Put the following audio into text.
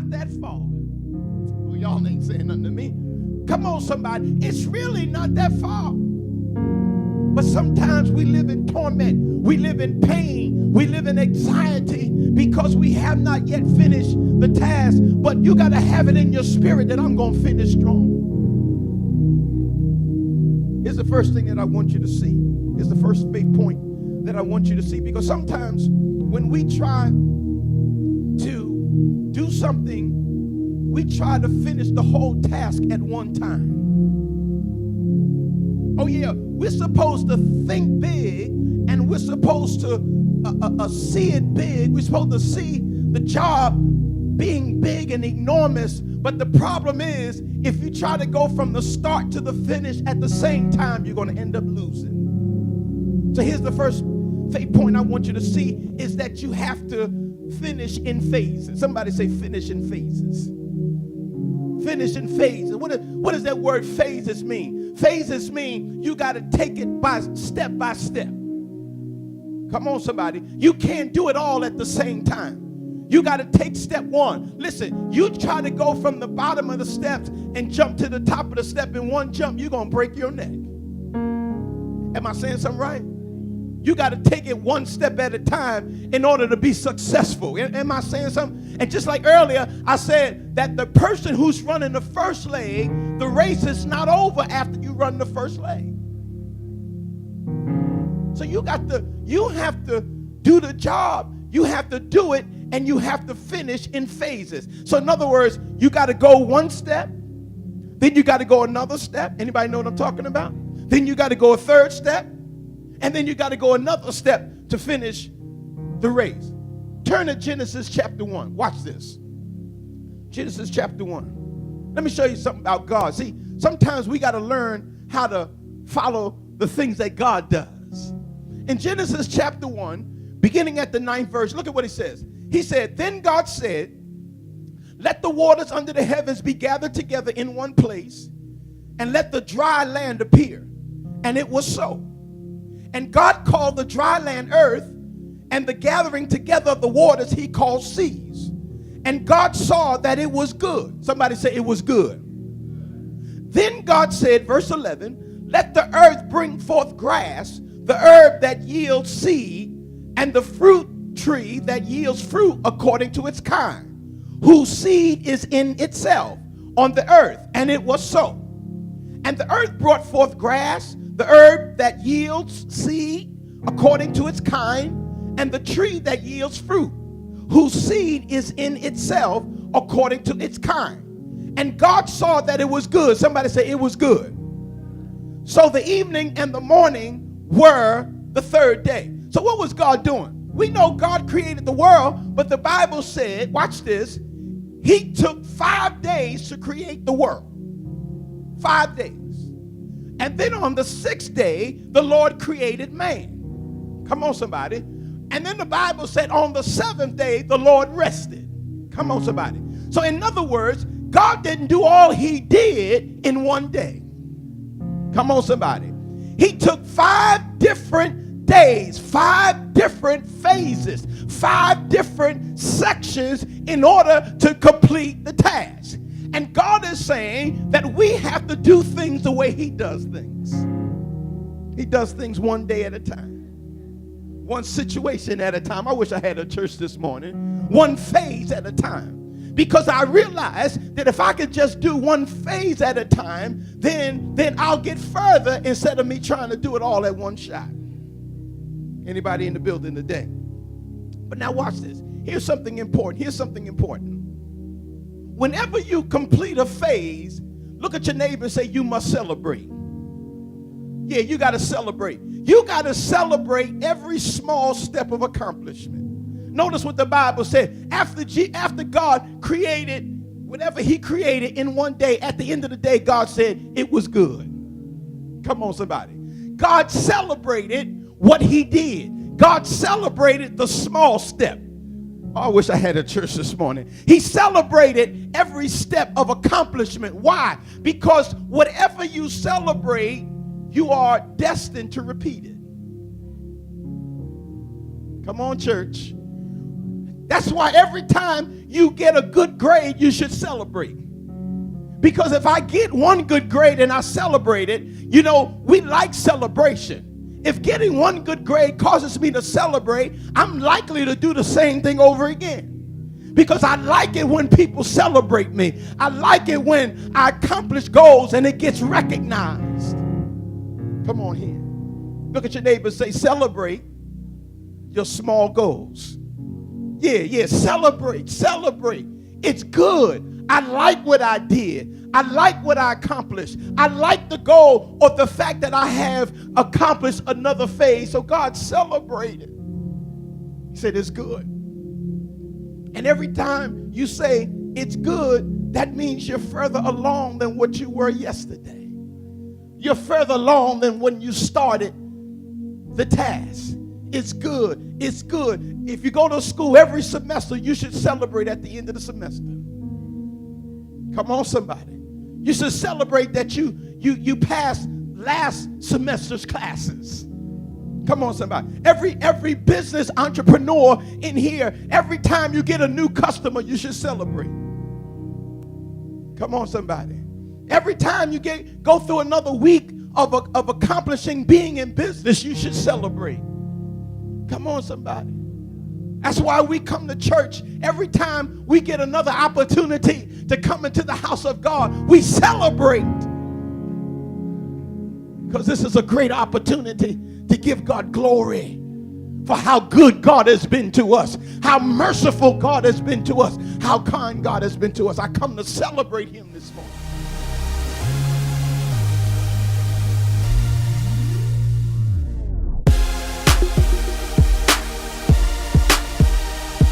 not that far. Oh, y'all ain't saying nothing to me. Come on, somebody. It's really not that far. But sometimes we live in torment. We live in pain. We live in anxiety because we have not yet finished the task. But you got to have it in your spirit that I'm going to finish strong. Here's the first thing that I want you to see. Here's the first faith point that I want you to see. Because sometimes when we try to do something, we try to finish the whole task at one time. Oh yeah, we're supposed to think big, and we're supposed to see it big. We're supposed to see the job being big and enormous. But the problem is, if you try to go from the start to the finish at the same time, you're going to end up losing. So here's the first faith point I want you to see is that you have to finish in phases. Somebody say finish in phases. Finish in phases. What does that word phases mean? Phases mean you got to take it by step. Come on, somebody. You can't do it all at the same time. You got to take step one. Listen, you try to go from the bottom of the steps and jump to the top of the step in one jump, you're going to break your neck. Am I saying something right? You got to take it one step at a time in order to be successful. Am I saying something? And just like earlier, I said that the person who's running the first leg, the race is not over after you run the first leg. So you have to do the job. You have to do it, and you have to finish in phases. So in other words, you got to go one step, then you got to go another step. Anybody know what I'm talking about? Then you got to go a third step, and then you got to go another step to finish the race. Turn to Genesis chapter 1. Watch this. Genesis chapter 1. Let me show you something about God. See, sometimes we got to learn how to follow the things that God does. In Genesis chapter 1, beginning at the 9th verse, look at what he says. He said, "Then God said, let the waters under the heavens be gathered together in one place, and let the dry land appear. And it was so. And God called the dry land earth, and the gathering together of the waters he called seas. And God saw that it was good." Somebody say it was good. "Then God said," verse 11, "let the earth bring forth grass, the herb that yields seed, and the fruit tree that yields fruit according to its kind, whose seed is in itself on the earth. And it was so. And the earth brought forth grass, the herb that yields seed according to its kind, and the tree that yields fruit, whose seed is in itself according to its kind. And God saw that it was good." Somebody say it was good. "So the evening and the morning were the third day." So what was God doing? We know God created the world, but the Bible said, watch this, he took 5 days to create the world. 5 days. And then on the 6th day, the Lord created man. Come on, somebody. And then the Bible said on the 7th day, the Lord rested. Come on, somebody. So in other words, God didn't do all he did in one day. Come on, somebody. He took 5 different days, 5 different phases, 5 different sections in order to complete the task. And God is saying that we have to do things the way he does things. He does things one day at a time, one situation at a time. I wish I had a church this morning. One phase at a time. Because I realized that if I could just do one phase at a time, then I'll get further instead of me trying to do it all at one shot. Anybody in the building today? But now watch this. Here's something important. Whenever you complete a phase, look at your neighbor and say, you must celebrate. Yeah, you got to celebrate. You got to celebrate every small step of accomplishment. Notice what the Bible said. After God created whatever he created in one day, at the end of the day, God said it was good. Come on, somebody. God celebrated what he did. God celebrated the small step. Oh, I wish I had a church this morning. He celebrated every step of accomplishment. Why? Because whatever you celebrate, you are destined to repeat it. Come on, church. That's why every time you get a good grade, you should celebrate. Because if I get one good grade and I celebrate it, you know, we like celebration. If getting one good grade causes me to celebrate, I'm likely to do the same thing over again. Because I like it when people celebrate me. I like it when I accomplish goals and it gets recognized. Come on here. Look at your neighbor and say, celebrate your small goals. Yeah, celebrate. It's good. I like what I did. I like what I accomplished. I like the goal or the fact that I have accomplished another phase. So God celebrated. He said it's good. And every time you say it's good, that means you're further along than what you were yesterday. You're further along than when you started the task. It's good. It's good. If you go to school every semester, you should celebrate at the end of the semester. Come on, somebody. You should celebrate that you passed last semester's classes. Come on, somebody. Every business entrepreneur in here, every time you get a new customer, you should celebrate. Come on, somebody. Every time you go through another week of accomplishing being in business, you should celebrate. Come on, somebody. That's why we come to church. Every time we get another opportunity to come into the house of God, we celebrate. Because this is a great opportunity to give God glory for how good God has been to us, how merciful God has been to us, how kind God has been to us. I come to celebrate him this morning.